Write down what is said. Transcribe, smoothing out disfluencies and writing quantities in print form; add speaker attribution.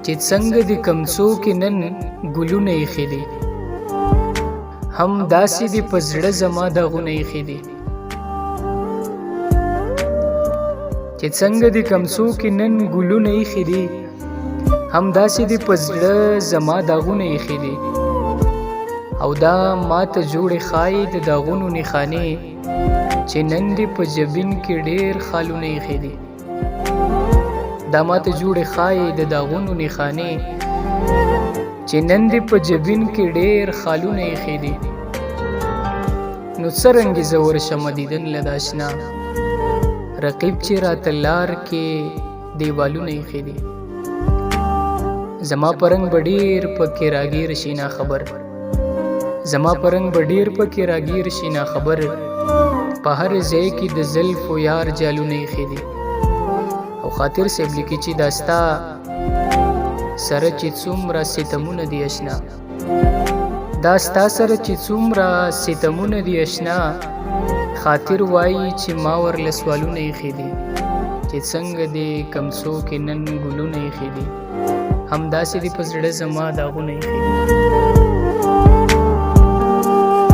Speaker 1: چې څنګه د کمڅو کې نن ګلونه ایښي دي، هم داسې د په زړه زما داغونه ایښي دي. چې څنګه د کمڅو کې نن ګلونه ایښي دي، هم داسې د په زړه زما داغونه ایښي دي. او دا ماته جوړې ښایي د داغونو نښانې، چې نن دې په جبین کې ډېر خالونه ایښي دي. دا ماته جوړې ښایي د داغونو نښانې، چې نن دې په جبین کې ډېر خالونه ایښي دي. نو څرنګه زه ورشم دیدن له د اشنا، رقیب چې راته لار کې دیوالونه ایښي دي. زما پرنګ به ډېر پکې راګیر شي نا خبر، زما پرنګ به ډېر پکې راګیر شي نا خبر. په هر ځای کې د زلفو یار جالونه ایښي دي. او خاطر صاحب لیکي چې دا ستا سره چې څومره ستمونه دي اشنا، دا ستا سره چې څومره ستمونه دي اشنا. خاطر وایي چې ما ورله سوالونه ایښي دي، چې څنګه دې کمڅو کې نن ګلونه ایښي دي، هم داسې دې په زړه زما داغونه ایښي دي.